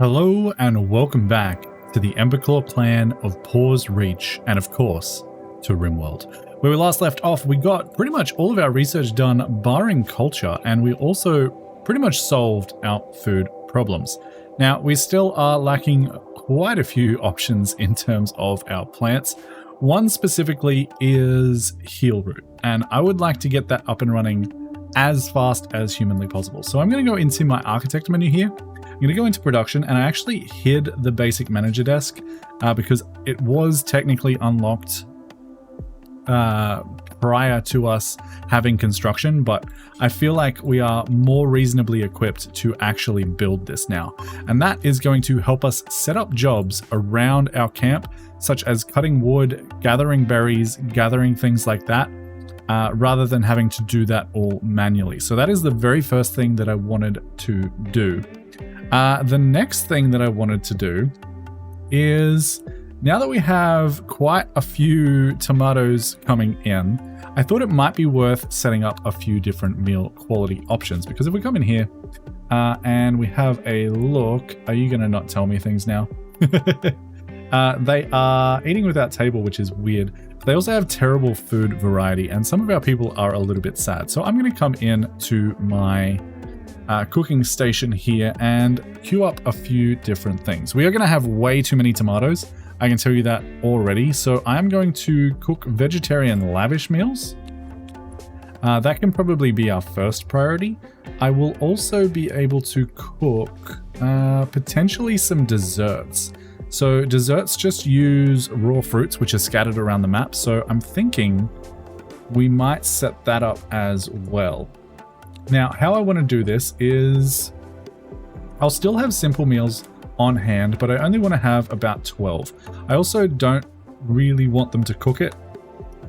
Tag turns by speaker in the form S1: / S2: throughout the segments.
S1: Hello and welcome back to the Emberclaw Clan of Paws Reach and of course to RimWorld. Where we last left off, we got pretty much all of our research done barring culture, and we also pretty much solved our food problems. Now we still are lacking quite a few options in terms of our plants. One specifically is Healroot, and I would like to get that up and running as fast as humanly possible. So I'm going to go into my architect menu here. I'm going to go into production, and I actually hid the basic manager desk because it was technically unlocked prior to us having construction, but I feel like we are more reasonably equipped to actually build this now. And that is going to help us set up jobs around our camp, such as cutting wood, gathering berries, gathering things like that, rather than having to do that all manually. So that is the very first thing that I wanted to do. The next thing that I wanted to do is, now that we have quite a few tomatoes coming in, I thought it might be worth setting up a few different meal quality options. Because if we come in here and we have a look, are you going to not tell me things now? They are eating without table, which is weird. But they also have terrible food variety, and some of our people are a little bit sad. So I'm going to come in to my cooking station here and queue up a few different things. We are going to have way too many tomatoes. I can tell you that already. So I'm going to cook vegetarian lavish meals. That can probably be our first priority. I will also be able to cook potentially some desserts. So desserts just use raw fruits, which are scattered around the map. So I'm thinking we might set that up as well. Now, how I want to do this is I'll still have simple meals on hand, but I only want to have about 12. I also don't really want them to cook it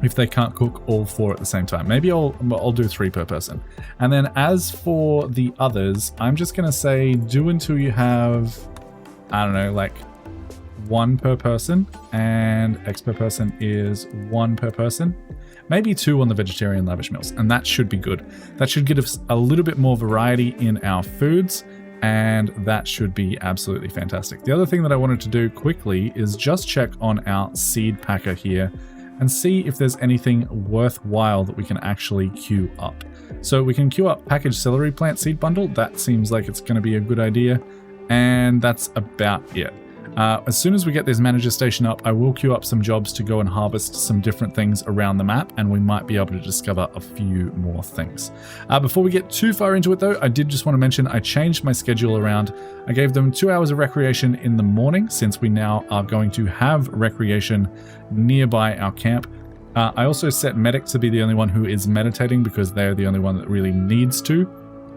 S1: if they can't cook all 4 at the same time. Maybe I'll do 3 per person. And then as for the others, I'm just going to say do until you have, I don't know, like 1 per person, and X per person is 1 per person. Maybe 2 on the vegetarian lavish meals, and that should be good. That should give us a little bit more variety in our foods, and that should be absolutely fantastic. The other thing that I wanted to do quickly is just check on our seed packer here and see if there's anything worthwhile that we can actually queue up. So we can queue up packaged celery plant seed bundle. That seems like it's going to be a good idea, and that's about it. As soon as we get this manager station up, I will queue up some jobs to go and harvest some different things around the map, and we might be able to discover a few more things. Before we get too far into it though, I did just want to mention I changed my schedule around. I gave them 2 hours of recreation in the morning, since we now are going to have recreation nearby our camp. I also set medic to be the only one who is meditating, because they're the only one that really needs to.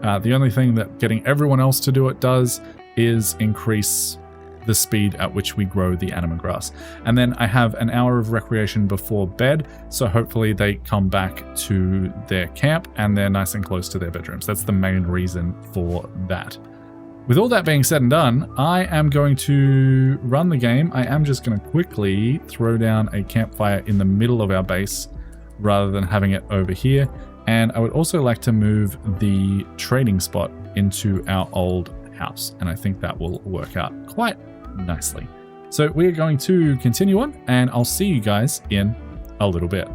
S1: The only thing that getting everyone else to do it does is increase the speed at which we grow the anima grass. And then I have an hour of recreation before bed, so hopefully they come back to their camp and they're nice and close to their bedrooms. That's the main reason for that. With all that being said and done, I am going to run the game. I am just going to quickly throw down a campfire in the middle of our base rather than having it over here. And I would also like to move the trading spot into our old house, and I think that will work out quite nicely. So we're going to continue on, and I'll see you guys in a little bit.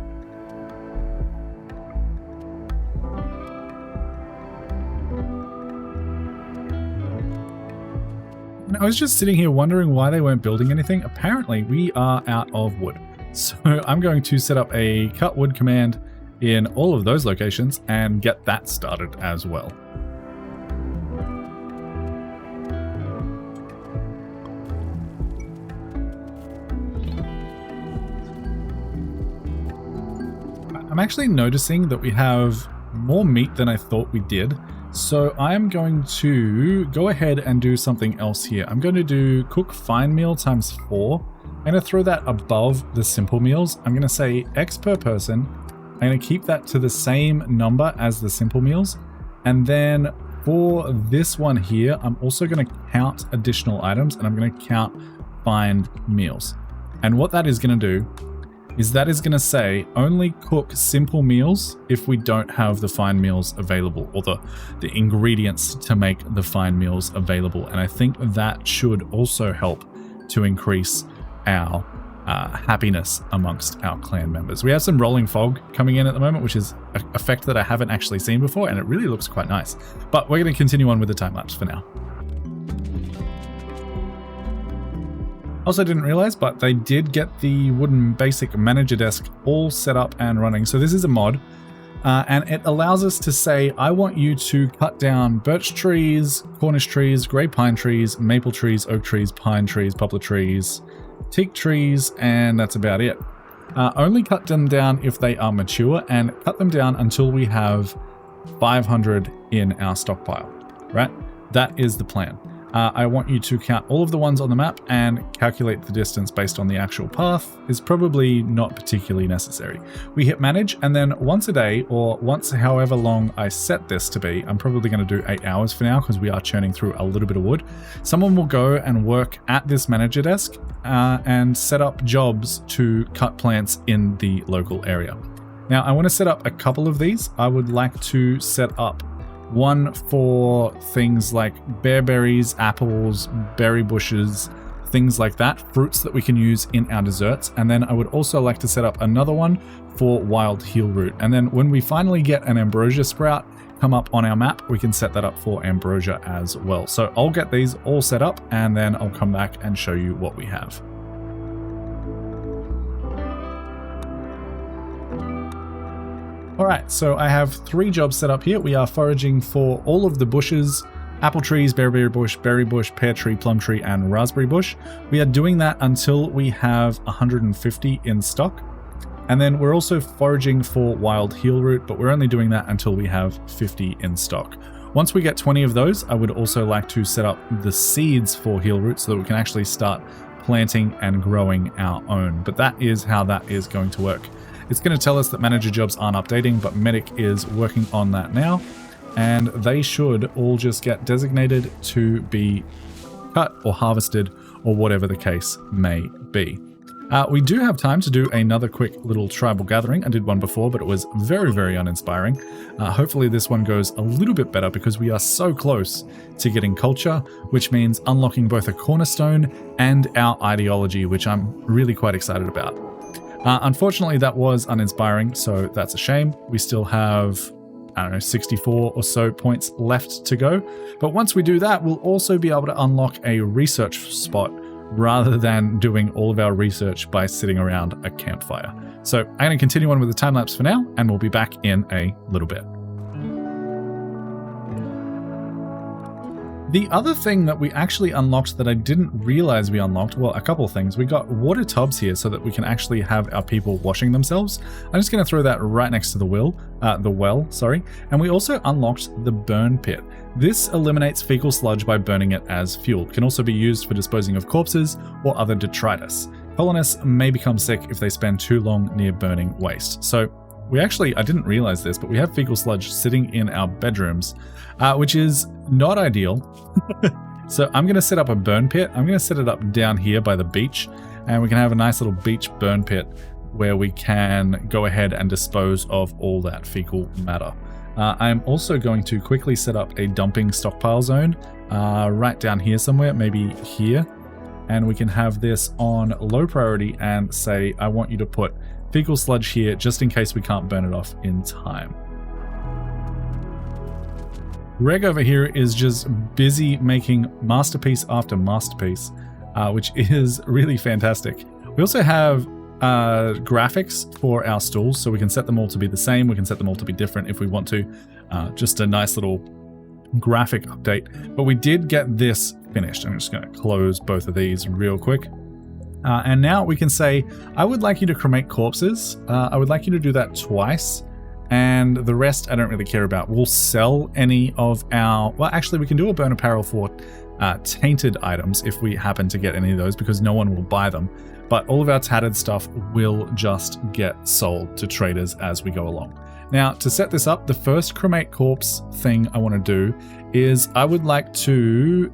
S1: And I was just sitting here wondering why they weren't building anything. Apparently we are out of wood, so I'm going to set up a cut wood command in all of those locations and get that started as well. I'm actually noticing that we have more meat than I thought we did. So I'm going to go ahead and do something else here. I'm going to do cook fine meal times 4. I'm going to throw that above the simple meals. I'm going to say X per person. I'm going to keep that to the same number as the simple meals. And then for this one here, I'm also going to count additional items, and I'm going to count fine meals. And what that is going to do is that is going to say only cook simple meals if we don't have the fine meals available, or the ingredients to make the fine meals available. And I think that should also help to increase our happiness amongst our clan members. We have some rolling fog coming in at the moment, which is an effect that I haven't actually seen before, and it really looks quite nice. But we're going to continue on with the time lapse for now. Also didn't realize, but they did get the wooden basic manager desk all set up and running. So this is a mod, and it allows us to say, I want you to cut down birch trees, Cornish trees, grey pine trees, maple trees, oak trees, pine trees, poplar trees, teak trees, and that's about it. Only cut them down if they are mature, and cut them down until we have 500 in our stockpile, right? That is the plan. I want you to count all of the ones on the map and calculate the distance based on the actual path. Is probably not particularly necessary. We hit manage, and then once a day, or once however long I set this to be, I'm probably going to do 8 hours for now because we are churning through a little bit of wood. Someone will go and work at this manager desk and set up jobs to cut plants in the local area. Now I want to set up a couple of these. I would like to set up one for things like bearberries, apples, berry bushes, things like that, fruits that we can use in our desserts. And then I would also like to set up another one for wild heel root. And then when we finally get an ambrosia sprout come up on our map, we can set that up for ambrosia as well. So I'll get these all set up, and then I'll come back and show you what we have. All right, so I have 3 jobs set up here. We are foraging for all of the bushes: apple trees, berry bush, pear tree, plum tree, and raspberry bush. We are doing that until we have 150 in stock. And then we're also foraging for wild heel root, but we're only doing that until we have 50 in stock. Once we get 20 of those, I would also like to set up the seeds for heel root so that we can actually start planting and growing our own. But that is how that is going to work. It's going to tell us that manager jobs aren't updating, but medic is working on that now, and they should all just get designated to be cut or harvested, or whatever the case may be. We do have time to do another quick little tribal gathering. I did one before, but it was very, very uninspiring. Hopefully this one goes a little bit better because we are so close to getting culture, which means unlocking both a cornerstone and our ideology, which I'm really quite excited about. Unfortunately, that was uninspiring, so that's a shame. We still have, I don't know, 64 or so points left to go. But once we do that, we'll also be able to unlock a research spot rather than doing all of our research by sitting around a campfire. So I'm going to continue on with the time lapse for now, and we'll be back in a little bit. The other thing that we actually unlocked that I didn't realize we unlocked, well, a couple of things. We got water tubs here so that we can actually have our people washing themselves. I'm just going to throw that right next to the well, and we also unlocked the burn pit. This eliminates fecal sludge by burning it as fuel. It can also be used for disposing of corpses or other detritus. Colonists may become sick if they spend too long near burning waste. So we actually, I didn't realize this, but we have fecal sludge sitting in our bedrooms, which is not ideal. So I'm going to set up a burn pit. I'm going to set it up down here by the beach, and we can have a nice little beach burn pit where we can go ahead and dispose of all that fecal matter. I'm also going to quickly set up a dumping stockpile zone right down here somewhere, maybe here. And we can have this on low priority and say, I want you to put fecal sludge here just in case we can't burn it off in time. Greg over here is just busy making masterpiece after masterpiece, which is really fantastic. We also have graphics for our stools, so we can set them all to be the same. We can set them all to be different if we want to. Just a nice little graphic update. But we did get this finished. I'm just going to close both of these real quick. And now we can say, I would like you to cremate corpses. I would like you to do that twice. And the rest I don't really care about. We'll sell any of our... Well, actually, we can do a burn apparel for tainted items if we happen to get any of those, because no one will buy them. But all of our tattered stuff will just get sold to traders as we go along. Now, to set this up, the first cremate corpse thing I want to do is I would like to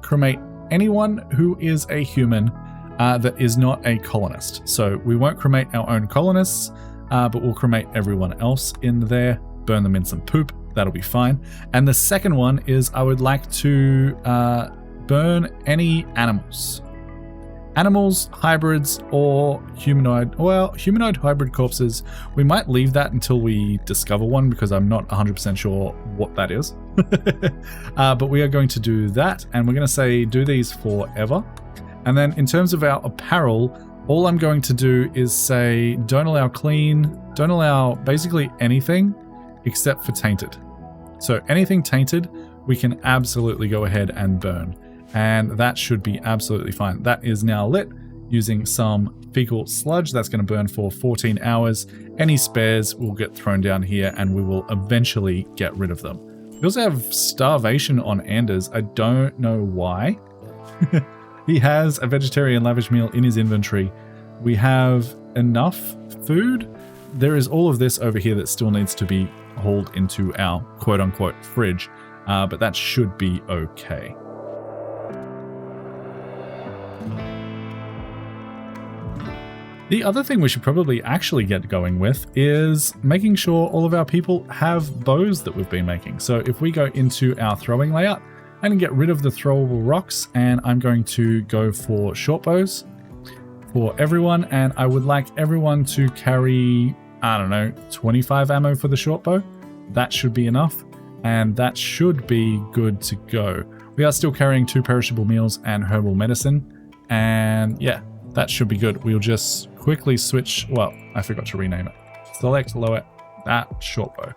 S1: cremate anyone who is a human that is not a colonist. So we won't cremate our own colonists, but we'll cremate everyone else in there, burn them in some poop. That'll be fine. And the second one is I would like to burn any animals. Animals, hybrids, or humanoid. Well, humanoid hybrid corpses, we might leave that until we discover one because I'm not 100% sure what that is. But we are going to do that, and we're going to say do these forever. And then in terms of our apparel, all I'm going to do is say don't allow clean, don't allow basically anything except for tainted. So anything tainted, we can absolutely go ahead and burn. And that should be absolutely fine. That is now lit using some fecal sludge. That's going to burn for 14 hours. Any spares will get thrown down here and we will eventually get rid of them. We also have starvation on Anders. I don't know why. He has a vegetarian lavish meal in his inventory. We have enough food. There is all of this over here that still needs to be hauled into our quote-unquote fridge, but that should be okay. The other thing we should probably actually get going with is making sure all of our people have bows that we've been making. So if we go into our throwing layout and get rid of the throwable rocks, and I'm going to go for short bows for everyone, and I would like everyone to carry, I don't know, 25 ammo for the short bow. That should be enough, and that should be good to go. We are still carrying 2 perishable meals and herbal medicine, and yeah, that should be good. We'll just quickly switch. Well, I forgot to rename it. Select lower that short bow,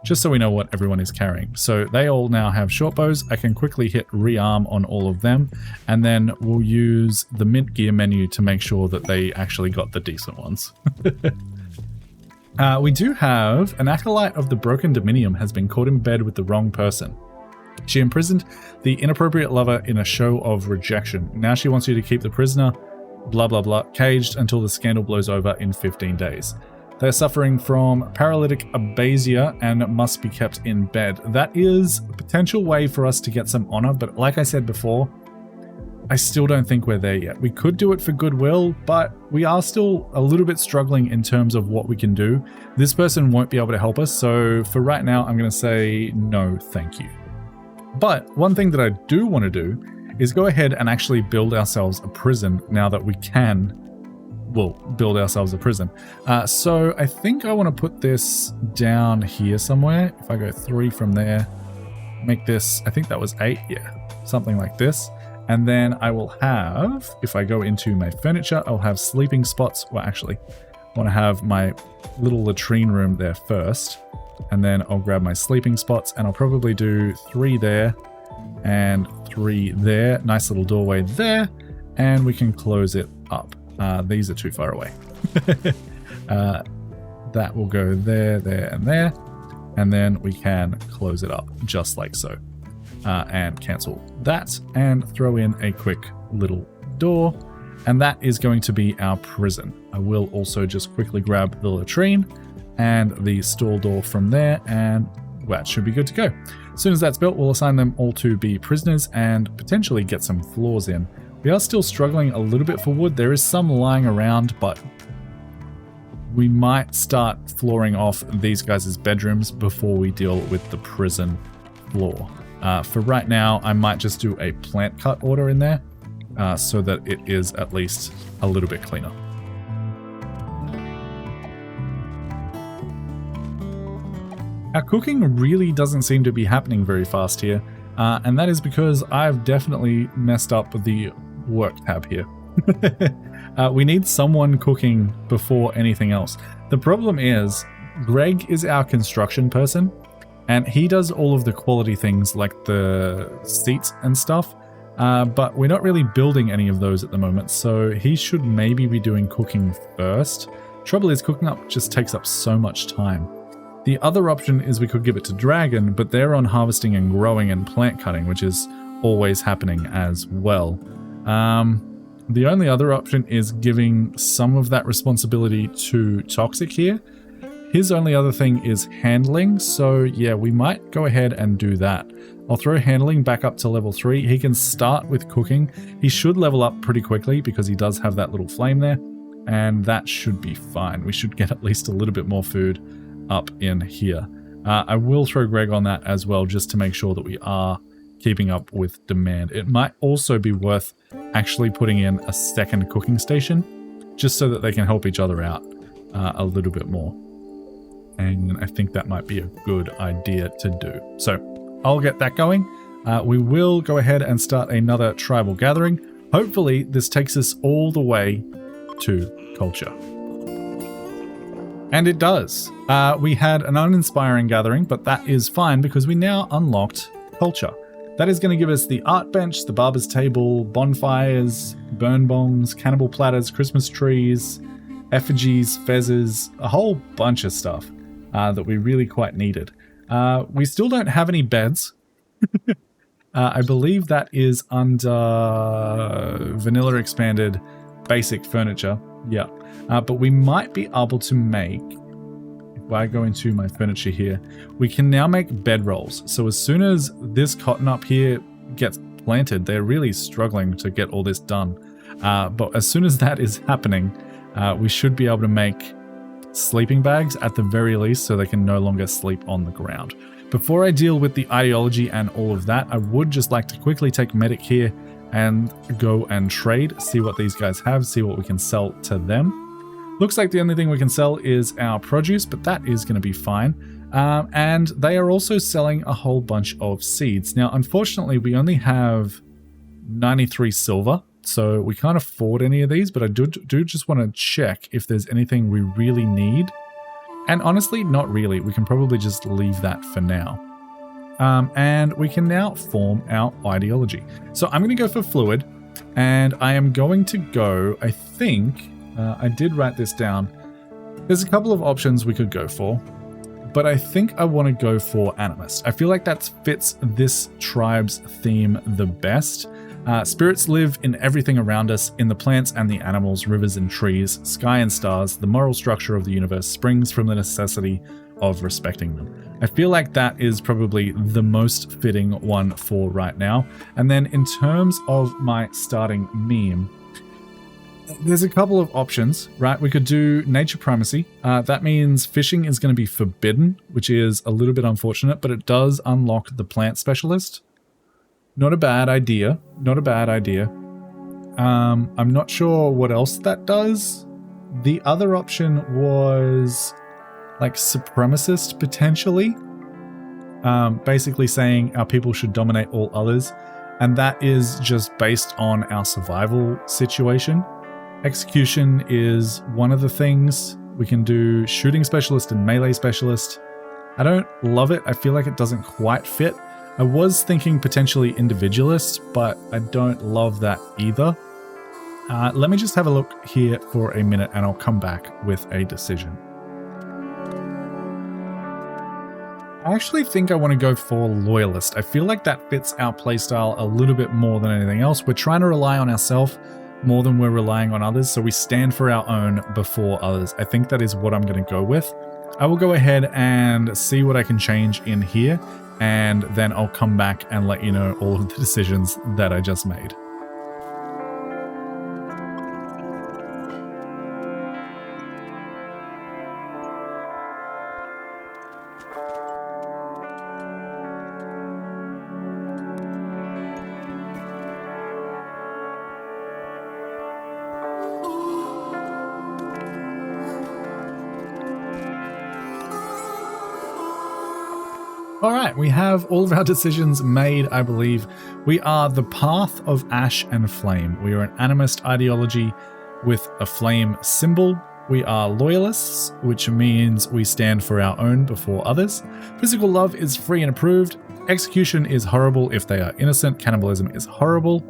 S1: just so we know what everyone is carrying. So they all now have short bows. I can quickly hit rearm on all of them, and then we'll use the mint gear menu to make sure that they actually got the decent ones. We do have an acolyte of the broken dominium has been caught in bed with the wrong person. She imprisoned the inappropriate lover in a show of rejection. Now she wants you to keep the prisoner, blah blah blah, caged until the scandal blows over in 15 days. They're suffering from paralytic abasia and must be kept in bed. That is a potential way for us to get some honor, but like I said before, I still don't think we're there yet. We could do it for goodwill, but we are still a little bit struggling in terms of what we can do. This person won't be able to help us, so for right now, I'm going to say no, thank you. But one thing that I do want to do is go ahead and actually build ourselves a prison now that we can, well, build ourselves a prison. So I think I want to put this down here somewhere. If I go 3 from there, make this, I think that was 8, yeah, something like this. And then I will have, if I go into my furniture, I'll have sleeping spots. Well, actually, I want to have my little latrine room there first. And then I'll grab my sleeping spots and I'll probably do 3 there and 3 there. Nice little doorway there. And we can close it up. These are too far away. That will go there, there, and there. And then we can close it up just like so. And cancel that and throw in a quick little door. And that is going to be our prison. I will also just quickly grab the latrine and the stall door from there, and that should be good to go. As soon as that's built, we'll assign them all to be prisoners and potentially get some floors in. We are still struggling a little bit for wood. There is some lying around, but we might start flooring off these guys' bedrooms before we deal with the prison floor. For right now, I might just do a plant cut order in there so that it is at least a little bit cleaner. Our cooking really doesn't seem to be happening very fast here, and that is because I've definitely messed up the work tab here. We need someone cooking before anything else. The problem is, Greg is our construction person, and he does all of the quality things like the seats and stuff, but we're not really building any of those at the moment, so he should maybe be doing cooking first. Trouble is, cooking up just takes up so much time. The other option is we could give it to Dragon, but they're on harvesting and growing and plant cutting, which is always happening as well. The only other option is giving some of that responsibility to Toxic here. His only other thing is handling, so yeah, we might go ahead and do that. I'll throw handling back up to level 3. He can start with cooking. He should level up pretty quickly because he does have that little flame there, and that should be fine. We should get at least a little bit more food up in here. I will throw Greg on that as well, just to make sure that we are keeping up with demand. It might also be worth actually putting in a second cooking station, just so that they can help each other out a little bit more. And I think that might be a good idea to do. So I'll get that going. We will go ahead and start another tribal gathering. Hopefully this takes us all the way to culture. And it does. We had an uninspiring gathering, but that is fine because we now unlocked culture. That is going to give us the art bench, the barber's table, bonfires, burn bongs, cannibal platters, Christmas trees, effigies, fezzes, a whole bunch of stuff that we really quite needed. We still don't have any beds. I believe that is under vanilla expanded basic furniture. Yeah. But we might be able to make, if I go into my furniture here, we can now make bedrolls. So as soon as this cotton up here gets planted, they're really struggling to get all this done. But as soon as that is happening, we should be able to make sleeping bags at the very least, so they can no longer sleep on the ground. Before I deal with the ideology and all of that, I would just like to quickly take medic here and go and trade, see what these guys have, see what we can sell to them. Looks like the only thing we can sell is our produce, but that is going to be fine. And they are also selling a whole bunch of seeds. Now, unfortunately, we only have 93 silver, so we can't afford any of these, but I do just want to check if there's anything we really need. And honestly, not really. We can probably just leave that for now. And we can now form our ideology. So I'm going to go for fluid, and I am going to go, I think, I did write this down. There's a couple of options we could go for, but I think I want to go for animist. I feel like that fits this tribe's theme the best. Spirits live in everything around us, in the plants and the animals, rivers and trees, sky and stars. The moral structure of the universe springs from the necessity of respecting them. I feel like that is probably the most fitting one for right now. And then in terms of my starting meme, there's a couple of options, right? We could do nature primacy. That means fishing is going to be forbidden, which is a little bit unfortunate, but it does unlock the plant specialist. Not a bad idea. Not a bad idea. I'm not sure what else that does. The other option was like supremacist, potentially. Basically saying our people should dominate all others. And that is just based on our survival situation. Execution is one of the things. We can do shooting specialist and melee specialist. I don't love it. I feel like it doesn't quite fit. I was thinking potentially individualist, but I don't love that either. Let me just have a look here for a minute and I'll come back with a decision. I actually think I want to go for loyalist. I feel like that fits our playstyle a little bit more than anything else. We're trying to rely on ourselves more than we're relying on others, so we stand for our own before others. I think that is what I'm going to go with. I will go ahead and see what I can change in here, and then I'll come back and let you know all of the decisions that I just made. All right, we have all of our decisions made, I believe. We are the path of ash and flame. We are an animist ideology with a flame symbol. We are loyalists, which means we stand for our own before others. Physical love is free and approved. Execution is horrible if they are innocent. Cannibalism is horrible.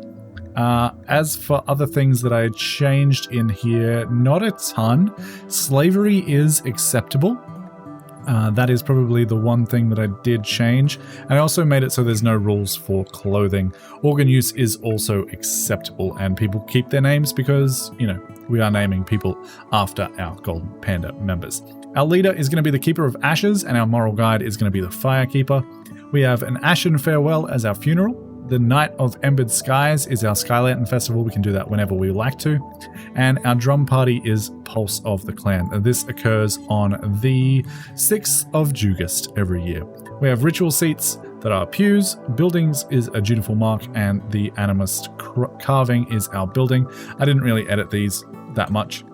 S1: As for other things that I changed in here, not a ton. Slavery is acceptable. That is probably the one thing that I did change. And I also made it so there's no rules for clothing. Organ use is also acceptable, and people keep their names because, you know, we are naming people after our Golden Panda members. Our leader is going to be the Keeper of Ashes, and our moral guide is going to be the Fire Keeper. We have an Ashen Farewell as our funeral. The Night of Embered Skies is our Sky Lantern Festival. We can do that whenever we like to. And our drum party is Pulse of the Clan. This occurs on the 6th of August every year. We have ritual seats that are pews, buildings is a dutiful mark, and the animist carving is our building. I didn't really edit these that much.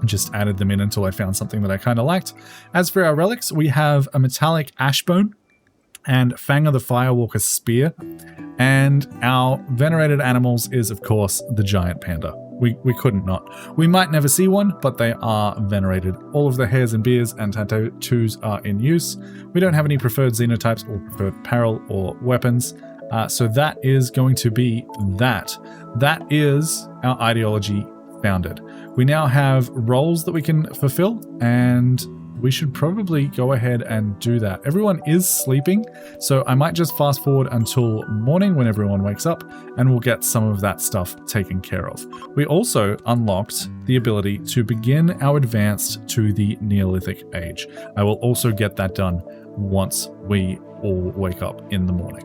S1: Just added them in until I found something that I kind of liked. As for our relics, we have a metallic ashbone and Fang of the Firewalker spear. And our venerated animals is, of course, the giant panda. We couldn't not. We might never see one, but they are venerated. All of the hairs and beards and tattoos are in use. We don't have any preferred xenotypes or preferred apparel or weapons. So that is going to be that. That is our ideology founded. We now have roles that we can fulfill, and we should probably go ahead and do that. Everyone is sleeping, so I might just fast forward until morning when everyone wakes up, and we'll get some of that stuff taken care of. We also unlocked the ability to begin our advance to the Neolithic Age. I will also get that done once we all wake up in the morning.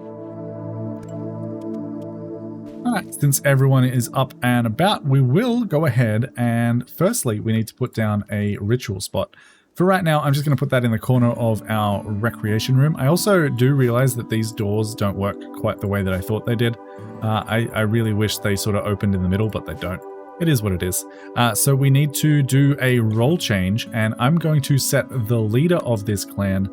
S1: Alright, since everyone is up and about, we will go ahead and firstly, we need to put down a ritual spot. For right now, I'm just going to put that in the corner of our recreation room. I also do realize that these doors don't work quite the way that I thought they did. I really wish they sort of opened in the middle, but they don't. It is what it is. So we need to do a role change, and I'm going to set the leader of this clan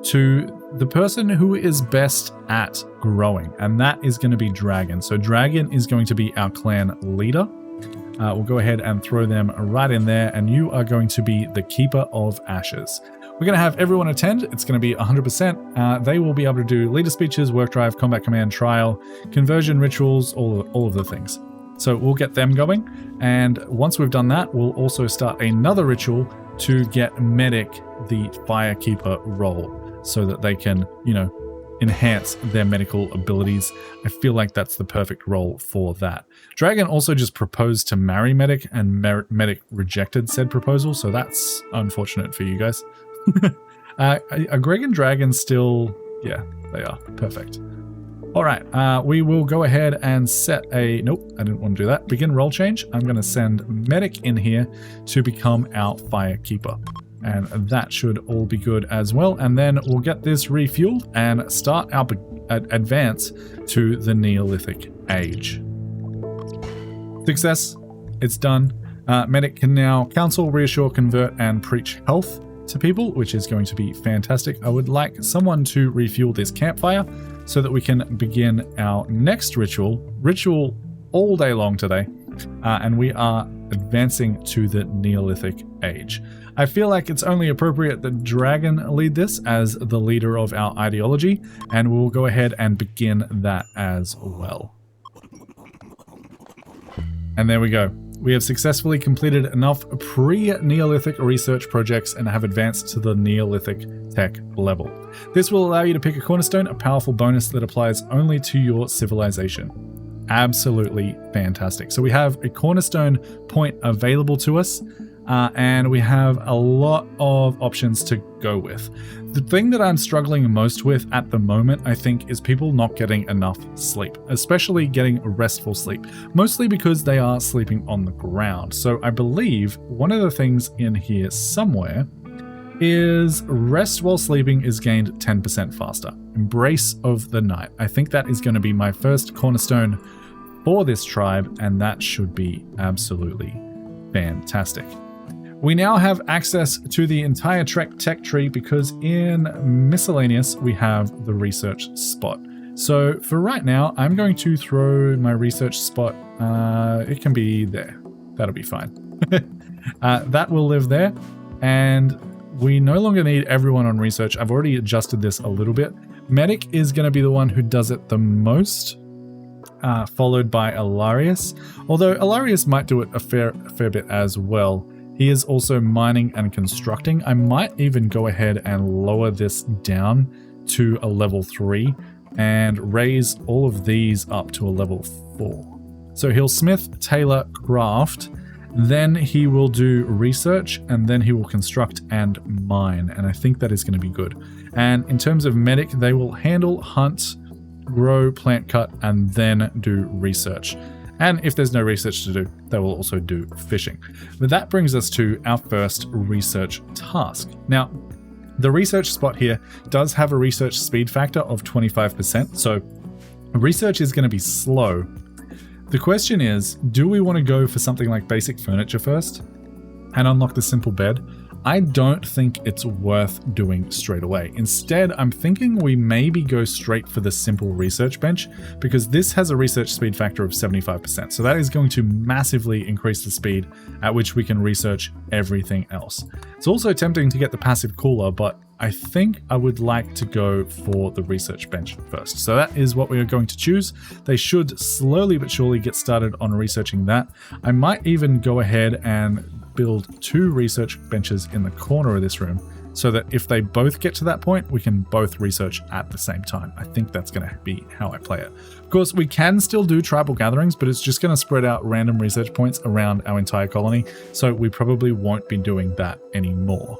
S1: to the person who is best at growing, and that is going to be Dragon. So Dragon is going to be our clan leader. We'll go ahead and throw them right in there, and you are going to be the Keeper of Ashes. We're going to have everyone attend. It's going to be 100%. They will be able to do leader speeches, work drive, combat command, trial, conversion rituals, all of the things. So we'll get them going, and once we've done that, we'll also start another ritual to get Medic the Fire Keeper role so that they can, enhance their medical abilities. I feel like that's the perfect role for that. Dragon also just proposed to marry Medic, and Medic rejected said proposal, so that's unfortunate for you guys. Are Greg and Dragon still... Yeah, they are. Perfect. All right, we will go ahead and set a... Nope, I didn't want to do that. Begin role change. I'm going to send Medic in here to become our Fire Keeper. And that should all be good as well. And then we'll get this refueled and start our advance to the Neolithic Age. Success. It's done. Medic can now counsel, reassure, convert, and preach health to people, which is going to be fantastic. I would like someone to refuel this campfire so that we can begin our next ritual all day long today. And we are advancing to the Neolithic Age. I feel like it's only appropriate that Dragon lead this as the leader of our ideology, and we'll go ahead and begin that as well. And there we go. We have successfully completed enough pre-Neolithic research projects and have advanced to the Neolithic tech level. This will allow you to pick a cornerstone, a powerful bonus that applies only to your civilization. Absolutely fantastic. So we have a cornerstone point available to us, and we have a lot of options to go with. The thing that I'm struggling most with at the moment, I think, is people not getting enough sleep, especially getting restful sleep, mostly because they are sleeping on the ground. So I believe one of the things in here somewhere is rest while sleeping is gained 10% faster. Embrace of the night. I think that is going to be my first cornerstone for this tribe, and that should be absolutely fantastic. We now have access to the entire tech tree because in miscellaneous we have the research spot. So for right now, I'm going to throw my research spot. It can be there. That'll be fine. That will live there. And we no longer need everyone on research. I've already adjusted this a little bit. Medic is going to be the one who does it the most, followed by Ilarius. Although Ilarius might do it a fair bit as well. He is also mining and constructing. I might even go ahead and lower this down to a level 3 and raise all of these up to a level 4. So he'll smith, tailor, craft, Then he will do research, and then he will construct and mine. And I think that is going to be good. And in terms of medic, they will handle, hunt, grow, plant cut, and then do research. And if there's no research to do, they will also do fishing. But that brings us to our first research task. Now, the research spot here does have a research speed factor of 25%, so research is going to be slow. The question is, do we want to go for something like basic furniture first and unlock the simple bed? I don't think it's worth doing straight away. Instead, I'm thinking we maybe go straight for the simple research bench, because this has a research speed factor of 75%. So that is going to massively increase the speed at which we can research everything else. It's also tempting to get the passive cooler, but I think I would like to go for the research bench first. So that is what we are going to choose. They should slowly but surely get started on researching that. I might even go ahead and build 2 research benches in the corner of this room, so that if they both get to that point, we can both research at the same time. I think that's going to be how I play it. Of course, we can still do tribal gatherings, but it's just going to spread out random research points around our entire colony, so we probably won't be doing that anymore.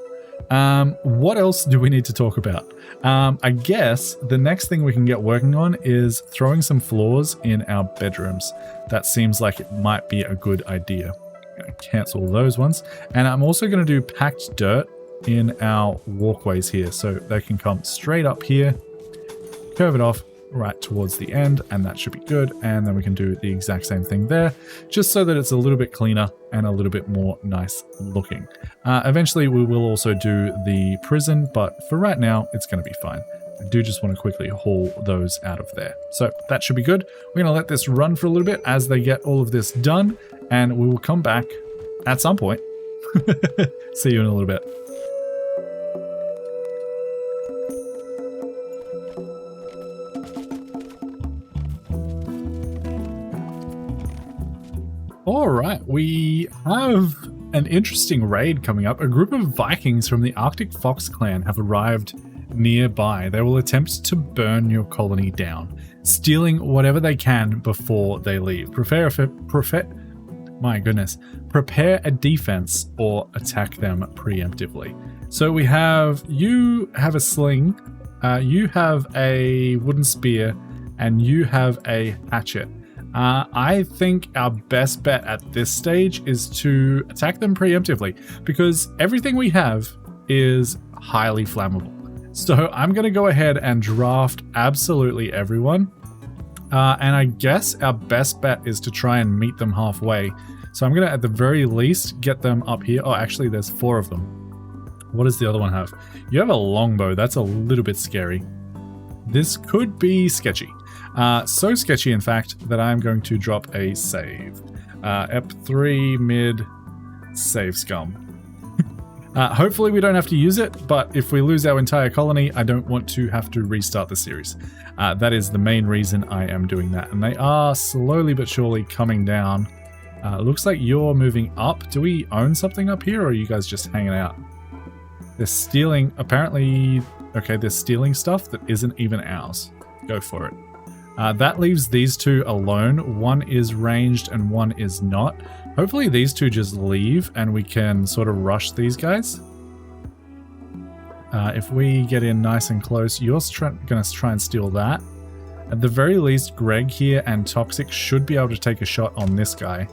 S1: What else do we need to talk about? I guess the next thing we can get working on is throwing some floors in our bedrooms. That seems like it might be a good idea. Cancel those ones, and I'm also going to do packed dirt in our walkways here, so they can come straight up here, curve it off right towards the end, and that should be good. And then we can do the exact same thing there, just so that it's a little bit cleaner and a little bit more nice looking. Eventually we will also do the prison, but for right now it's going to be fine. I do just want to quickly haul those out of there. So that should be good. We're going to let this run for a little bit as they get all of this done, and we will come back at some point. See you in a little bit. All right, we have an interesting raid coming up. A group of Vikings from the Arctic Fox clan have arrived nearby. They will attempt to burn your colony down, stealing whatever they can before they leave. Prepare a defense or attack them preemptively. So we have, you have a sling, you have a wooden spear, and you have a hatchet. I think our best bet at this stage is to attack them preemptively, because everything we have is highly flammable. So I'm going to go ahead and draft absolutely everyone. And I guess our best bet is to try and meet them halfway. So I'm going to, at the very least, get them up here. Oh, actually, there's 4 of them. What does the other one have? You have a longbow. That's a little bit scary. This could be sketchy. So sketchy, in fact, that I'm going to drop a save. Ep3 mid save scum. Hopefully we don't have to use it, but if we lose our entire colony, I don't want to have to restart the series. That is the main reason I am doing that. And they are slowly but surely coming down. Looks like you're moving up. Do we own something up here, or are you guys just hanging out? They're stealing, apparently, okay, they're stealing stuff that isn't even ours. Go for it. That leaves these 2 alone. One is ranged and one is not. Hopefully these 2 just leave and we can sort of rush these guys. If we get in nice and close, you're going to try and steal that. At the very least, Greg here and Toxic should be able to take a shot on this guy.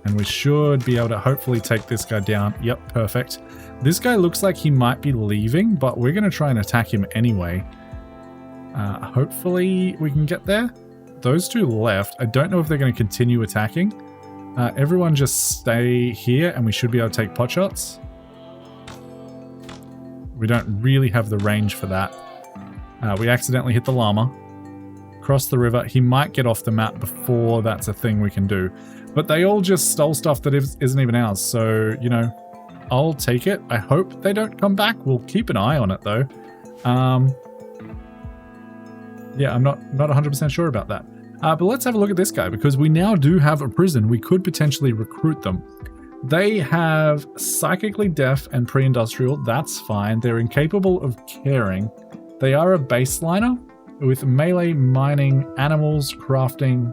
S1: And we should be able to hopefully take this guy down. Yep, perfect. This guy looks like he might be leaving, but we're going to try and attack him anyway. Hopefully we can get there. Those 2 left. I don't know if they're going to continue attacking. Everyone just stay here and we should be able to take pot shots. We don't really have the range for that. We accidentally hit the llama. Cross the river. He might get off the map before that's a thing we can do. But they all just stole stuff that isn't even ours. So, you know, I'll take it. I hope they don't come back. We'll keep an eye on it though. Yeah, I'm not 100% sure about that. But let's have a look at this guy, because we now do have a prison. We could potentially recruit them. They have psychically deaf and pre-industrial. That's fine. They're incapable of caring. They are a baseliner with melee, mining, animals, crafting.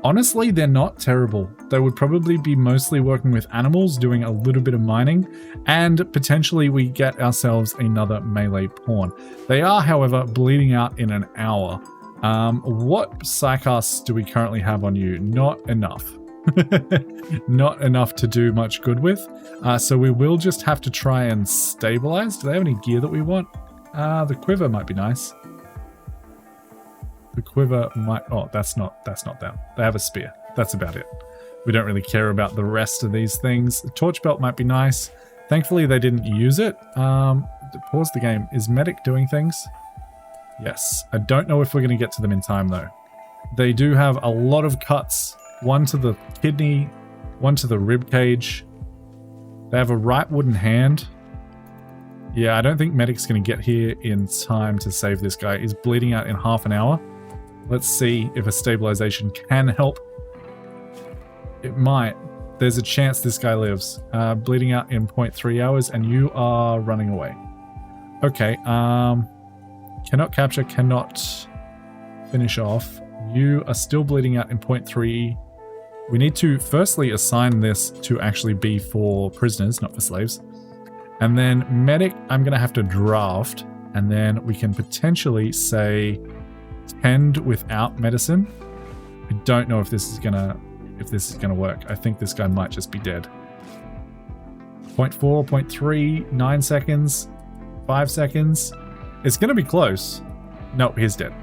S1: Honestly, they're not terrible. They would probably be mostly working with animals, doing a little bit of mining, and potentially we get ourselves another melee pawn. They are, however, bleeding out in an hour. What psycasts do we currently have on you? Not enough. Not enough to do much good with. So we will just have to try and stabilize. Do they have any gear that we want? The quiver might be nice. The quiver might... Oh, that's not them. They have a spear. That's about it. We don't really care about the rest of these things. The torch belt might be nice. Thankfully, they didn't use it. Pause the game. Is medic doing things? Yes. I don't know if we're going to get to them in time, though. They do have a lot of cuts. One to the kidney, one to the rib cage. They have a right wooden hand. Yeah, I don't think medic's going to get here in time to save this guy. He's bleeding out in half an hour. Let's see if a stabilization can help. It might. There's a chance this guy lives. Bleeding out in 0.3 hours, and you are running away. Okay. Cannot capture, cannot finish off. You are still bleeding out in 0.3. We need to firstly assign this to actually be for prisoners, not for slaves. And then medic, I'm going to have to draft, and then we can potentially say tend without medicine. I don't know if this is gonna work. I think this guy might just be dead. 0.4, 0.3, 9 seconds, 5 seconds. It's gonna be close. Nope, he's dead.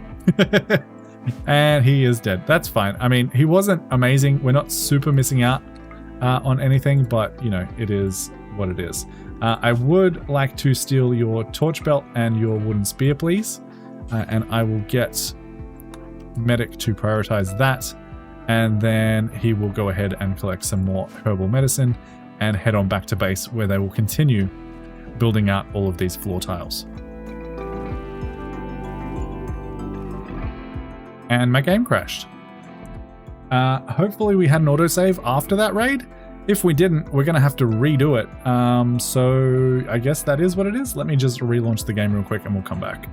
S1: And he is dead. That's fine. I mean, he wasn't amazing. We're not super missing out on anything, but you know, it is what it is. I would like to steal your torch belt and your wooden spear, please. And I will get medic to prioritize that. And then he will go ahead and collect some more herbal medicine and head on back to base, where they will continue building out all of these floor tiles. And my game crashed. Hopefully we had an autosave after that raid. If we didn't, we're going to have to redo it. So I guess that is what it is. Let me just relaunch the game real quick and we'll come back.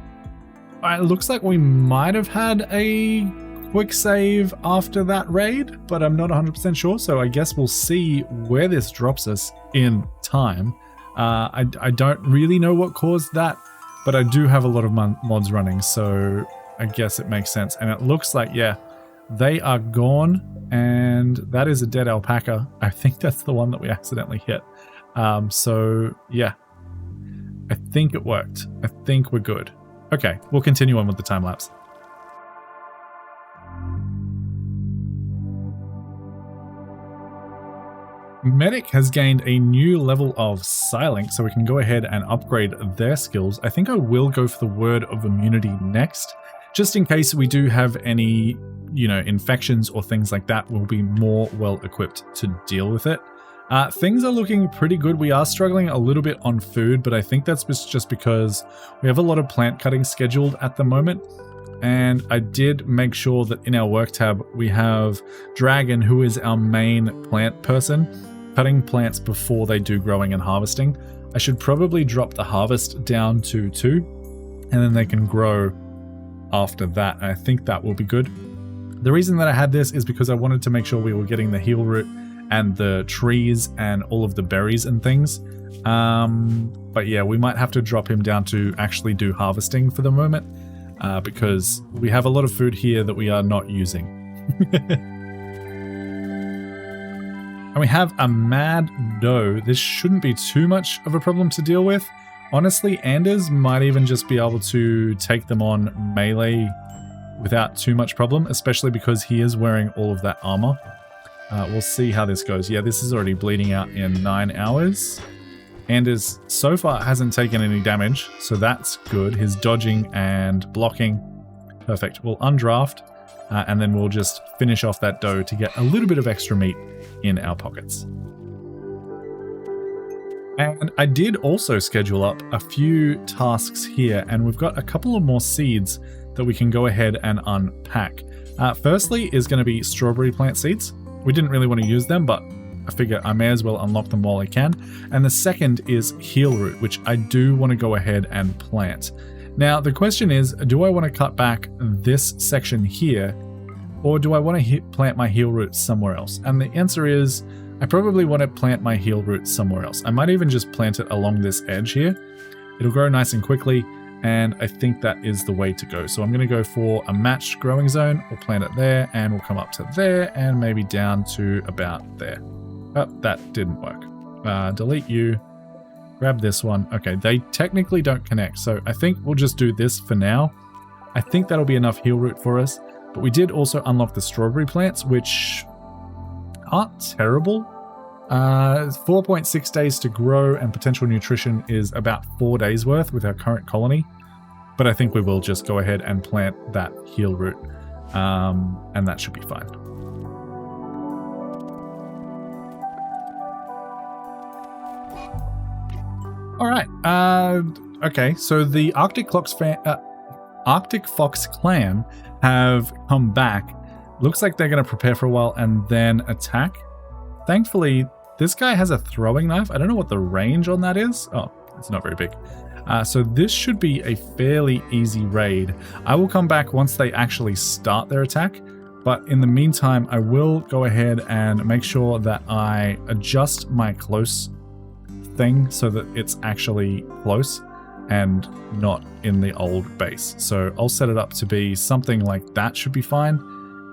S1: It looks like we might have had a quick save after that raid, but I'm not 100% sure. So I guess we'll see where this drops us in time. I don't really know what caused that, but I do have a lot of mods running, so I guess it makes sense. And it looks like, yeah, they are gone, and that is a dead alpaca. I think that's the one that we accidentally hit. So yeah, I think it worked. I think we're good. Okay, we'll continue on with the time lapse. Medic has gained a new level of Psylink, so we can go ahead and upgrade their skills. I think I will go for the Word of Immunity next, just in case we do have any, you know, infections or things like that. We'll be more well equipped to deal with it. Things are looking pretty good. We are struggling a little bit on food, but I think that's just because we have a lot of plant cutting scheduled at the moment. And I did make sure that in our work tab, we have Dragon, who is our main plant person, cutting plants before they do growing and harvesting. I should probably drop the harvest down to 2, and then they can grow after that. And I think that will be good. The reason that I had this is because I wanted to make sure we were getting the heal root and the trees and all of the berries and things. But yeah, we might have to drop him down to actually do harvesting for the moment, because we have a lot of food here that we are not using. And we have a mad doe. This shouldn't be too much of a problem to deal with. Honestly, Anders might even just be able to take them on melee without too much problem, especially because he is wearing all of that armor. We'll see how this goes. Yeah, this is already bleeding out in 9 hours. Anders so far hasn't taken any damage, so that's good. His dodging and blocking, perfect. We'll undraft, and then we'll just finish off that doe to get a little bit of extra meat in our pockets. And I did also schedule up a few tasks here, and we've got a couple of more seeds that we can go ahead and unpack. Firstly is going to be strawberry plant seeds. We didn't really want to use them, but I figure I may as well unlock them while I can. And the second is heal root, which I do want to go ahead and plant. Now, the question is, do I want to cut back this section here Or do I want to plant my heal roots somewhere else? And the answer is, I probably want to plant my heal roots somewhere else. I might even just plant it along this edge here. It'll grow nice and quickly, and I think that is the way to go. So I'm going to go for a matched growing zone. We'll plant it there, and we'll come up to there, and maybe down to about there. Oh, that didn't work. Delete you. Grab this one. Okay, they technically don't connect, so I think we'll just do this for now. I think that'll be enough heal root for us, but we did also unlock the strawberry plants, which aren't terrible. 4.6 days to grow, and potential nutrition is about 4 days worth with our current colony, but I think we will just go ahead and plant that heal root, and that should be fine. All right. Okay. So the Arctic Fox Clan have come back. Looks like they're going to prepare for a while and then attack. Thankfully, this guy has a throwing knife. I don't know what the range on that is. Oh, it's not very big. So this should be a fairly easy raid. I will come back once they actually start their attack. But in the meantime, I will go ahead and make sure that I adjust my close thing so that it's actually close and not in the old base. So I'll set it up to be something like that should be fine.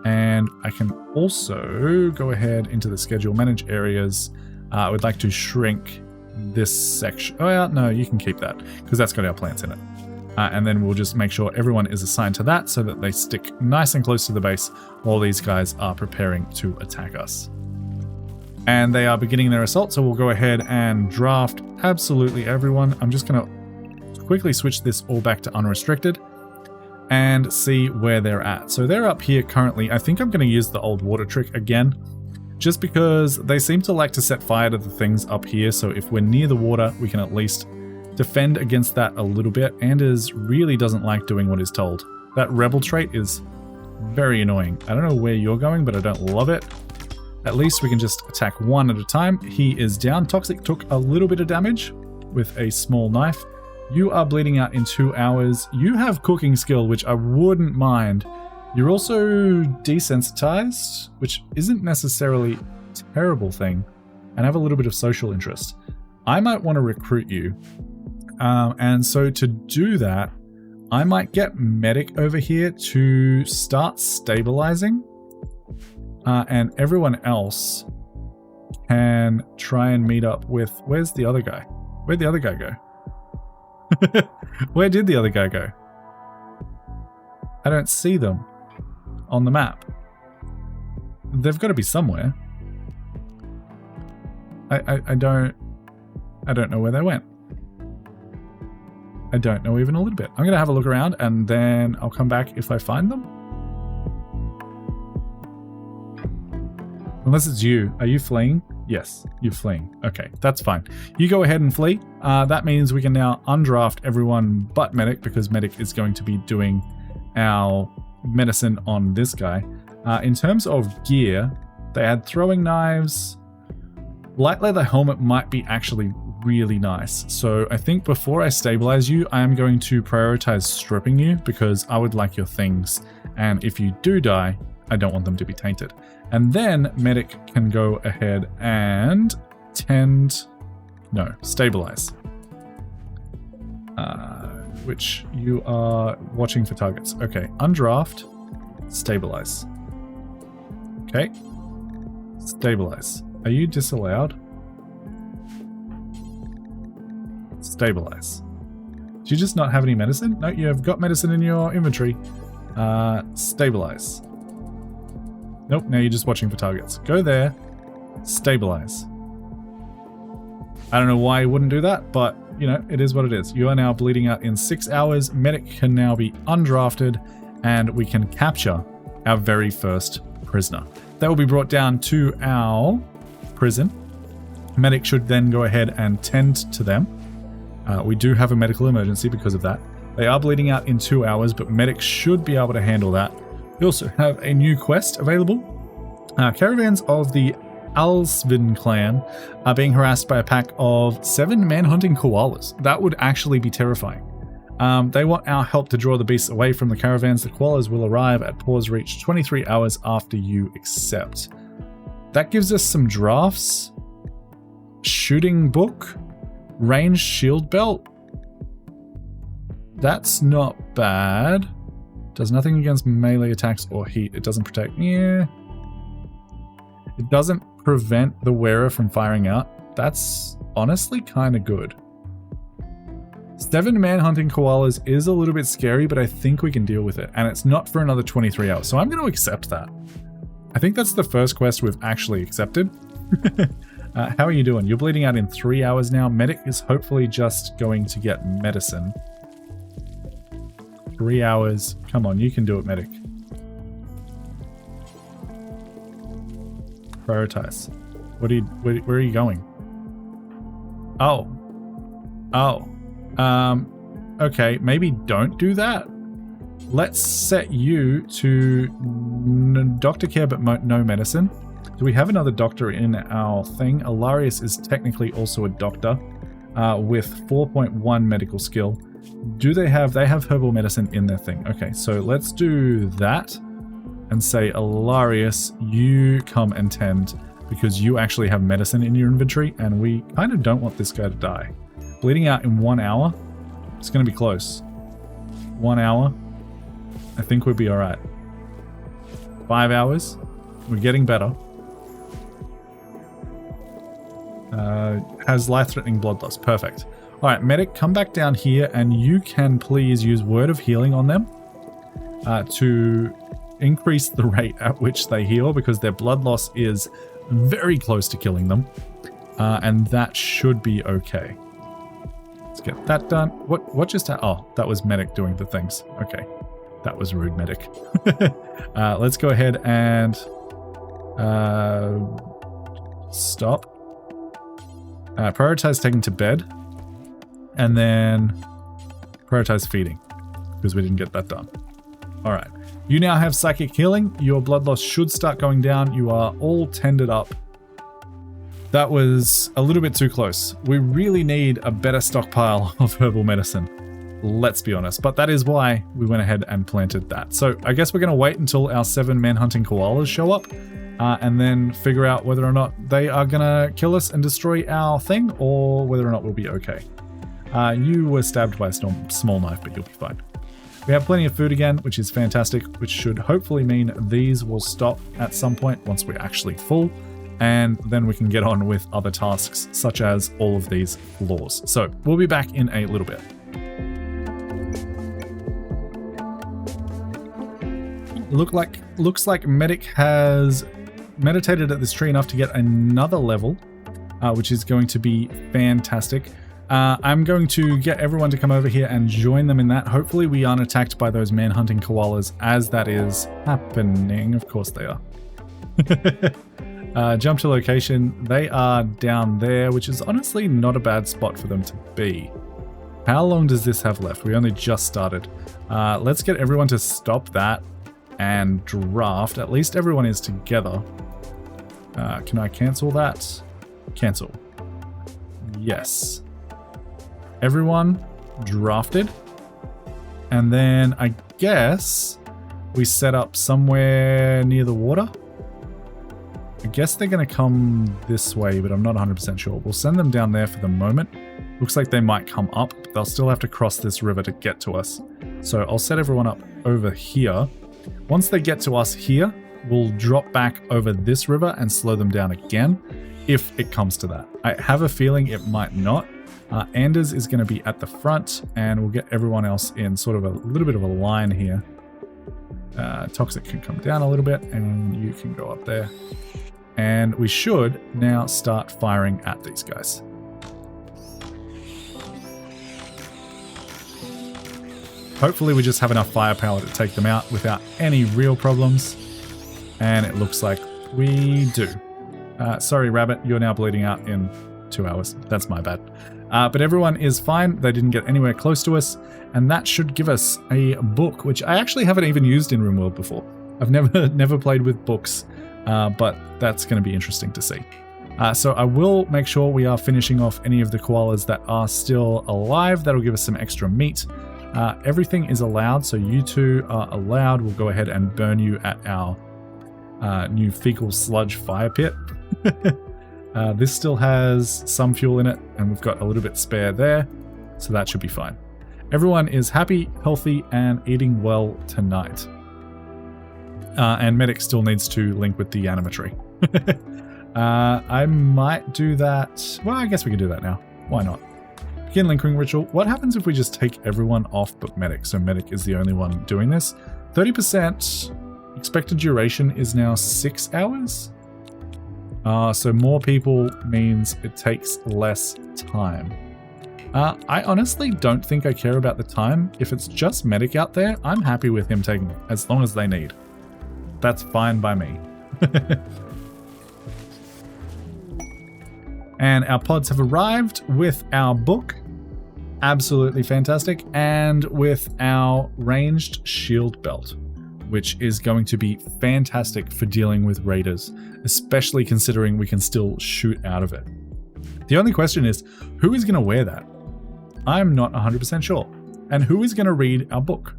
S1: And I can also go ahead into the schedule, manage areas. I would like to shrink this section. Oh yeah, no, you can keep that because that's got our plants in it. And then we'll just make sure everyone is assigned to that so that they stick nice and close to the base while these guys are preparing to attack us. And they are beginning their assault, so we'll go ahead and draft absolutely everyone. I'm just going to quickly switch this all back to unrestricted and see where they're at. So they're up here currently. I think I'm going to use the old water trick again, just because they seem to like to set fire to the things up here. So if we're near the water, we can at least defend against that a little bit. Anders really doesn't like doing what he's told. That rebel trait is very annoying. I don't know where you're going, but I don't love it. At least we can just attack one at a time. He is down. Toxic took a little bit of damage with a small knife. You are bleeding out in 2 hours. You have cooking skill, which I wouldn't mind. You're also desensitized, which isn't necessarily a terrible thing, and have a little bit of social interest. I might want to recruit you. And so to do that, I might get Medic over here to start stabilizing. And everyone else can try and meet up with... Where's the other guy? Where'd the other guy go? Where did the other guy go? I don't see them on the map. They've got to be somewhere. I don't know where they went. I don't know even a little bit. I'm going to have a look around and then I'll come back if I find them. Unless it's you. Are you fleeing? Yes, you're fleeing. Okay, that's fine. You go ahead and flee. That means we can now undraft everyone but Medic, because Medic is going to be doing our medicine on this guy. In terms of gear, they had throwing knives. Light leather helmet might be actually really nice. So I think before I stabilize you, I am going to prioritize stripping you, because I would like your things. And if you do die, I don't want them to be tainted. And then Medic can go ahead and stabilize. Which you are watching for targets. Okay, undraft, stabilize. Okay, stabilize. Are you disallowed? Stabilize. Do you just not have any medicine? No, you have got medicine in your inventory. Stabilize. Nope, now you're just watching for targets. Go there, stabilize. I don't know why you wouldn't do that, but, you know, it is what it is. You are now bleeding out in 6 hours. Medic can now be undrafted, and we can capture our very first prisoner. They will be brought down to our prison. Medic should then go ahead and tend to them. We do have a medical emergency because of that. They are bleeding out in 2 hours, but Medic should be able to handle that. We also have a new quest available. Caravans of the Alsvin clan are being harassed by a pack of 7 manhunting koalas. That would actually be terrifying. They want our help to draw the beasts away from the caravans. The koalas will arrive at Pause Reach 23 hours after you accept. That gives us some drafts. Shooting book. Ranged shield belt. That's not bad. Does nothing against melee attacks or heat. It doesn't protect. Yeah. It doesn't prevent the wearer from firing out. That's honestly kind of good. 7 manhunting koalas is a little bit scary, but I think we can deal with it. And it's not for another 23 hours. So I'm going to accept that. I think that's the first quest we've actually accepted. How are you doing? You're bleeding out in 3 hours now. Medic is hopefully just going to get medicine. 3 hours. Come on, you can do it, medic. Prioritize. Where are you going? Oh. Okay, maybe don't do that. Let's set you to doctor care but no medicine. Do we have another doctor in our thing? Alarius is technically also a doctor with 4.1 medical skill. They have herbal medicine in their thing. Okay, so let's do that and say, Alarius, you come and tend because you actually have medicine in your inventory and we kind of don't want this guy to die. Bleeding out in 1 hour. It's going to be close. 1 hour. I think we'll be all right. 5 hours. We're getting better. Has life-threatening blood loss. Perfect. All right, medic, come back down here and you can please use Word of Healing on them to increase the rate at which they heal because their blood loss is very close to killing them. And that should be okay. Let's get that done. What just happened? Oh, that was medic doing the things. Okay. That was rude, medic. Let's go ahead and stop. Prioritize taking to bed. And then prioritize feeding because we didn't get that done. All right. You now have psychic healing. Your blood loss should start going down. You are all tended up. That was a little bit too close. We really need a better stockpile of herbal medicine. Let's be honest. But that is why we went ahead and planted that. So I guess we're going to wait until our 7 manhunting koalas show up and then figure out whether or not they are going to kill us and destroy our thing or whether or not we'll be okay. You were stabbed by a small knife, but you'll be fine. We have plenty of food again, which is fantastic, which should hopefully mean these will stop at some point once we're actually full. And then we can get on with other tasks, such as all of these floors. So we'll be back in a little bit. Looks like Medic has meditated at this tree enough to get another level, which is going to be fantastic. I'm going to get everyone to come over here and join them in that. Hopefully we aren't attacked by those manhunting koalas as that is happening. Of course they are. Jump to location. They are down there, which is honestly not a bad spot for them to be. How long does this have left? We only just started. Let's get everyone to stop that and draft. At least everyone is together. Can I cancel that? Cancel. Yes. Everyone drafted. And then I guess we set up somewhere near the water. I guess they're going to come this way, but I'm not 100% sure. We'll send them down there for the moment. Looks like they might come up, but they'll still have to cross this river to get to us. So I'll set everyone up over here. Once they get to us here, we'll drop back over this river and slow them down again, if it comes to that. I have a feeling it might not. Anders is going to be at the front, and we'll get everyone else in sort of a little bit of a line here. Toxic can come down a little bit, and you can go up there. And we should now start firing at these guys. Hopefully we just have enough firepower to take them out without any real problems. And it looks like we do. Sorry, Rabbit, you're now bleeding out in 2 hours. That's my bad. But everyone is fine. They didn't get anywhere close to us. And that should give us a book, which I actually haven't even used in RimWorld before. I've never played with books. But that's going to be interesting to see. So I will make sure we are finishing off any of the koalas that are still alive. That'll give us some extra meat. Everything is allowed, so you two are allowed. We'll go ahead and burn you at our new fecal sludge fire pit. This still has some fuel in it, and we've got a little bit spare there, so that should be fine. Everyone is happy, healthy, and eating well tonight. And Medic still needs to link with the animatory. I might do that. Well, I guess we can do that now. Why not? Begin linking ritual. What happens if we just take everyone off but Medic? So Medic is the only one doing this. 30% expected duration is now 6 hours. So more people means it takes less time. I honestly don't think I care about the time. If it's just Medic out there, I'm happy with him taking it, as long as they need. That's fine by me. And our pods have arrived with our book. Absolutely fantastic. And with our ranged shield belt, which is going to be fantastic for dealing with raiders, especially considering we can still shoot out of it. The only question is, who is going to wear that? I'm not 100% sure. And who is going to read our book?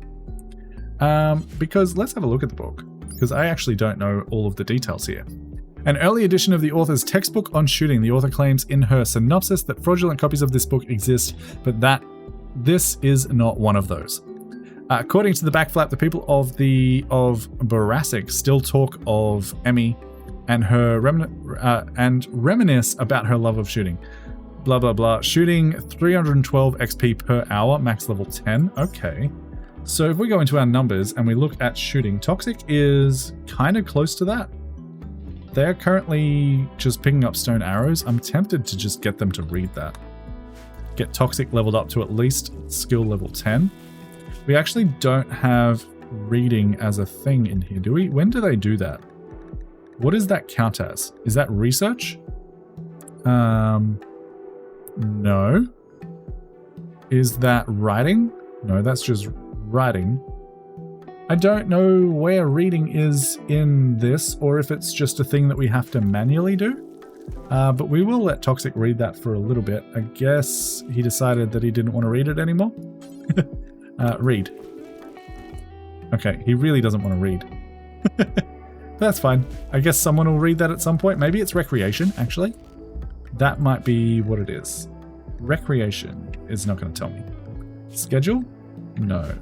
S1: Because let's have a look at the book, because I actually don't know all of the details here. An early edition of the author's textbook on shooting. The author claims in her synopsis that fraudulent copies of this book exist, but that this is not one of those. According to the backflap, the people of Borasic still talk of Emmy and her reminisce about her love of shooting. Blah blah blah. Shooting 312 XP per hour, max level 10. Okay. So if we go into our numbers and we look at shooting, Toxic is kind of close to that. They're currently just picking up stone arrows. I'm tempted to just get them to read that. Get Toxic leveled up to at least skill level 10. We actually don't have reading as a thing in here, do we? When do they do that? What does that count as? Is that research? No. Is that writing? No, that's just writing. I don't know where reading is in this, or if it's just a thing that we have to manually do. But we will let Toxic read that for a little bit. I guess he decided that he didn't want to read it anymore. Read. Okay, he really doesn't want to read. That's fine. I guess someone will read that at some point. Maybe it's recreation, actually. That might be what it is. Recreation is not going to tell me. Schedule? No.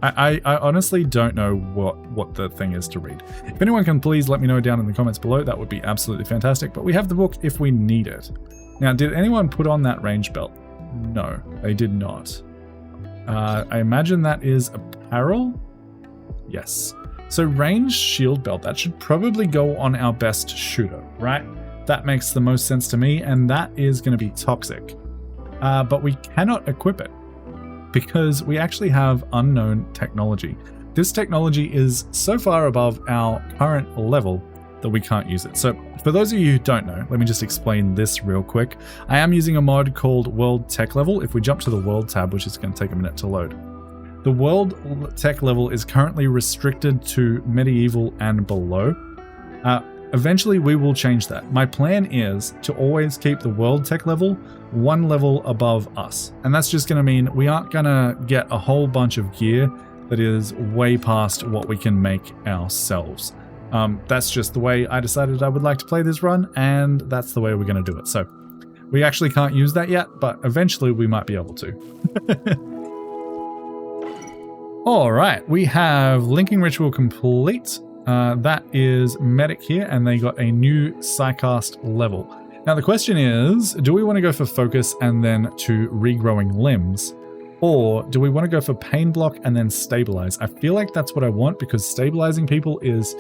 S1: I honestly don't know what the thing is to read. If anyone can please let me know down in the comments below, that would be absolutely fantastic. But we have the book if we need it. Now, did anyone put on that range belt? No, they did not. I imagine that is apparel? Yes. So ranged shield belt, that should probably go on our best shooter, right? That makes the most sense to me, and that is going to be Toxic. But we cannot equip it, because we actually have unknown technology. This technology is so far above our current level that we can't use it. So for those of you who don't know, let me just explain this real quick. I am using a mod called World Tech Level. If we jump to the World tab, which is going to take a minute to load. The World Tech Level is currently restricted to medieval and below. Eventually we will change that. My plan is to always keep the World Tech Level one level above us. And that's just going to mean we aren't going to get a whole bunch of gear that is way past what we can make ourselves. That's just the way I decided I would like to play this run, and that's the way we're going to do it. So we actually can't use that yet, but eventually we might be able to. All right, we have linking ritual complete. That is Medic here, and they got a new Psycast level. Now the question is, do we want to go for focus and then to regrowing limbs? Or do we want to go for pain block and then stabilize? I feel like that's what I want, because stabilizing people is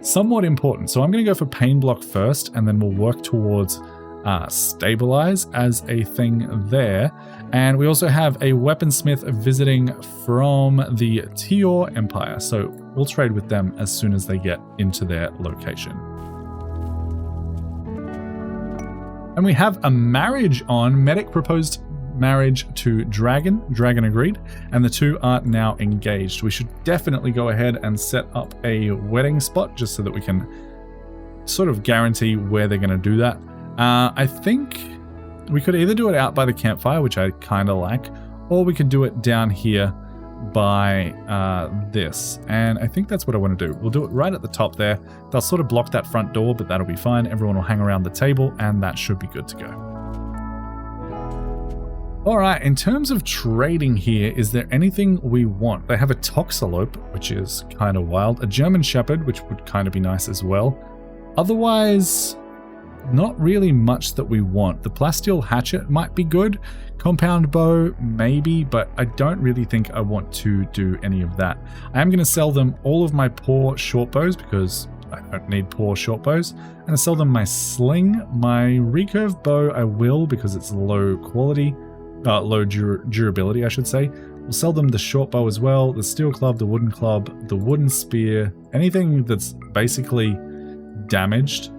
S1: somewhat important. So I'm going to go for pain block first, and then we'll work towards stabilize as a thing there. And we also have a weaponsmith visiting from the Tior Empire, so we'll trade with them as soon as they get into their location. And we have a marriage on. Medic proposed marriage to Dragon. Dragon agreed, and the two are now engaged. We should definitely go ahead and set up a wedding spot just so that we can sort of guarantee where they're going to do that. I think we could either do it out by the campfire, which I kind of like, or we could do it down here by this, and I think that's what I want to do. We'll do it right at the top there. They'll sort of block that front door, but that'll be fine. Everyone will hang around the table, and that should be good to go. Alright, in terms of trading here, is there anything we want? They have a Toxalope, which is kind of wild. A German Shepherd, which would kind of be nice as well. Otherwise, not really much that we want. The Plasteel Hatchet might be good. Compound Bow, maybe, but I don't really think I want to do any of that. I am going to sell them all of my poor short bows because I don't need poor short bows. I'm going to sell them my sling. My recurve bow I will because it's low quality. Low durability, I should say. We'll sell them the short bow as well, the steel club, the wooden spear, anything that's basically damaged.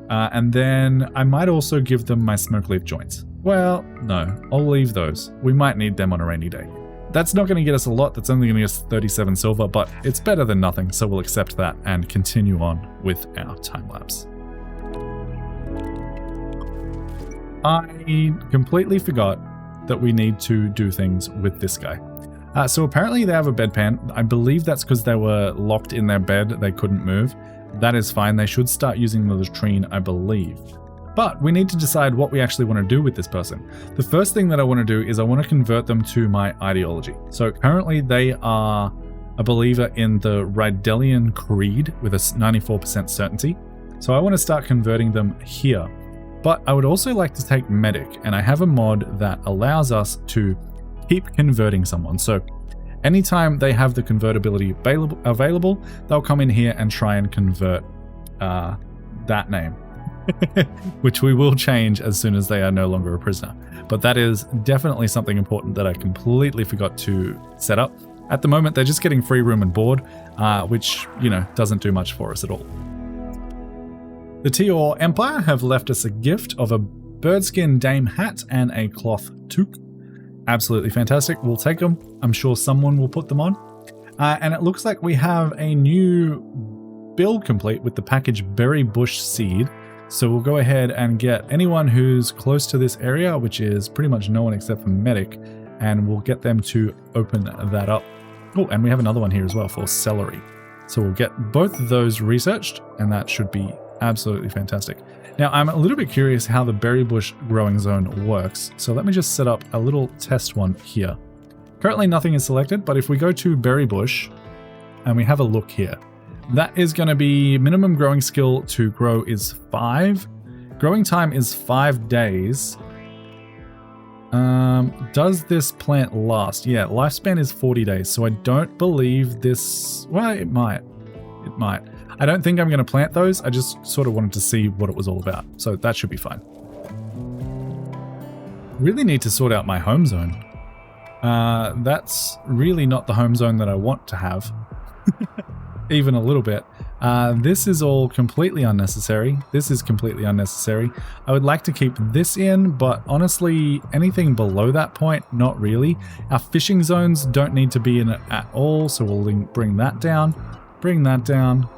S1: And then I might also give them my smoke leaf joints. Well, no, I'll leave those. We might need them on a rainy day. That's not going to get us a lot. That's only going to get us 37 silver, but it's better than nothing. So we'll accept that and continue on with our time lapse. I completely forgot that we need to do things with this guy. So apparently they have a bedpan. I believe that's because they were locked in their bed. They couldn't move. That is fine. They should start using the latrine, I believe. But we need to decide what we actually want to do with this person. The first thing that I want to do is I want to convert them to my ideology. So currently they are a believer in the Rydelian Creed with a 94% certainty. So I want to start converting them here. But I would also like to take Medic, and I have a mod that allows us to keep converting someone. So anytime they have the convertibility available, they'll come in here and try and convert that name, which we will change as soon as they are no longer a prisoner. But that is definitely something important that I completely forgot to set up. At the moment, they're just getting free room and board, which, you know, doesn't do much for us at all. The Tior Empire have left us a gift of a birdskin dame hat and a cloth toque. Absolutely fantastic. We'll take them. I'm sure someone will put them on. And it looks like we have a new build complete with the package Berry Bush Seed. So we'll go ahead and get anyone who's close to this area, which is pretty much no one except for Medic, and we'll get them to open that up. Oh, and we have another one here as well for celery. So we'll get both of those researched, and that should be absolutely fantastic. Now, I'm a little bit curious how the berry bush growing zone works, so let me just set up a little test one here. Currently nothing is selected, but if we go to berry bush and we have a look here, that is going to be minimum growing skill to grow is 5. Growing time is 5 days. Does this plant last? Yeah, lifespan is 40 days, so I don't believe this... Well, it might. It might. I don't think I'm going to plant those. I just sort of wanted to see what it was all about. So that should be fine. Really need to sort out my home zone. That's really not the home zone that I want to have. Even a little bit. This is all completely unnecessary. This is completely unnecessary. I would like to keep this in, but honestly, anything below that point, not really. Our fishing zones don't need to be in it at all, so we'll bring that down. Bring that down.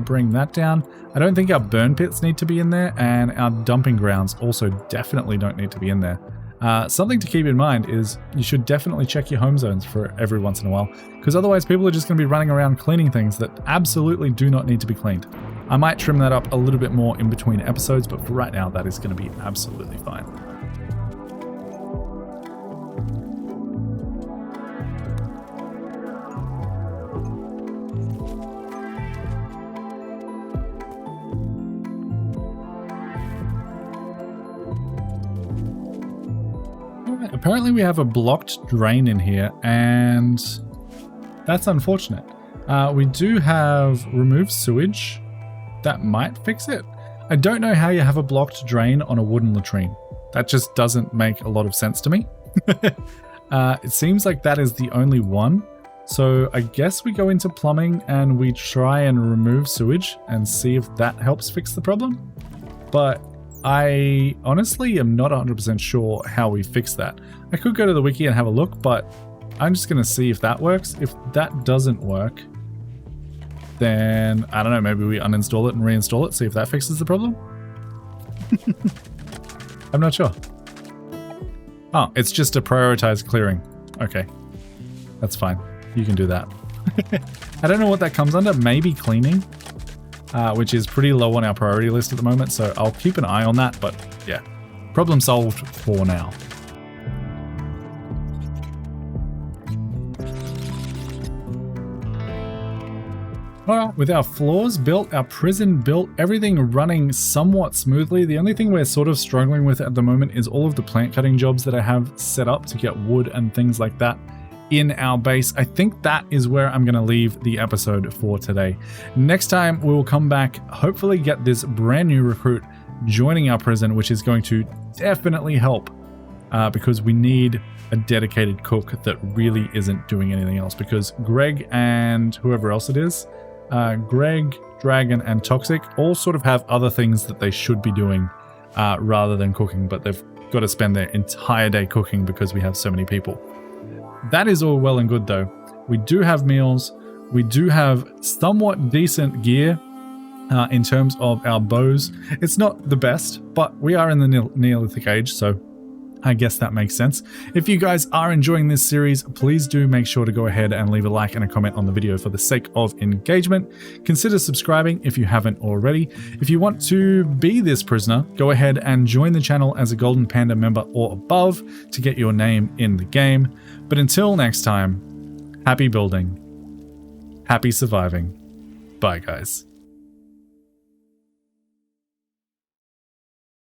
S1: Bring that down. I don't think our burn pits need to be in there, and our dumping grounds also definitely don't need to be in there. Something to keep in mind is you should definitely check your home zones for every once in a while, because otherwise people are just going to be running around cleaning things that absolutely do not need to be cleaned. I might trim that up a little bit more in between episodes, but for right now that is going to be absolutely fine. Apparently we have a blocked drain in here, and that's unfortunate. We do have removed sewage. That might fix it. I don't know how you have a blocked drain on a wooden latrine. That just doesn't make a lot of sense to me. It seems like that is the only one. So I guess we go into plumbing and we try and remove sewage and see if that helps fix the problem. But I honestly am not 100% sure how we fix that. I could go to the wiki and have a look, but I'm just going to see if that works. If that doesn't work, then I don't know, maybe we uninstall it and reinstall it, see if that fixes the problem. I'm not sure. Oh, it's just a prioritized clearing. Okay. That's fine. You can do that. I don't know what that comes under. Maybe cleaning, which is pretty low on our priority list at the moment. So I'll keep an eye on that. But yeah, problem solved for now. Alright, with our floors built, our prison built, everything running somewhat smoothly, the only thing we're sort of struggling with at the moment is all of the plant cutting jobs that I have set up to get wood and things like that in our base. I think that is where I'm going to leave the episode for today. Next time we will come back, hopefully get this brand new recruit joining our prison, which is going to definitely help because we need a dedicated cook that really isn't doing anything else, because Greg and whoever else it is, Greg, Dragon, and Toxic all sort of have other things that they should be doing rather than cooking, but they've got to spend their entire day cooking because we have so many people. That is all well and good though. We do have meals. We do have somewhat decent gear in terms of our bows. It's not the best, but we are in the Neolithic age, so I guess that makes sense. If you guys are enjoying this series, please do make sure to go ahead and leave a like and a comment on the video for the sake of engagement. Consider subscribing if you haven't already. If you want to be this prisoner, go ahead and join the channel as a Golden Panda member or above to get your name in the game. But until next time, happy building, happy surviving. Bye guys.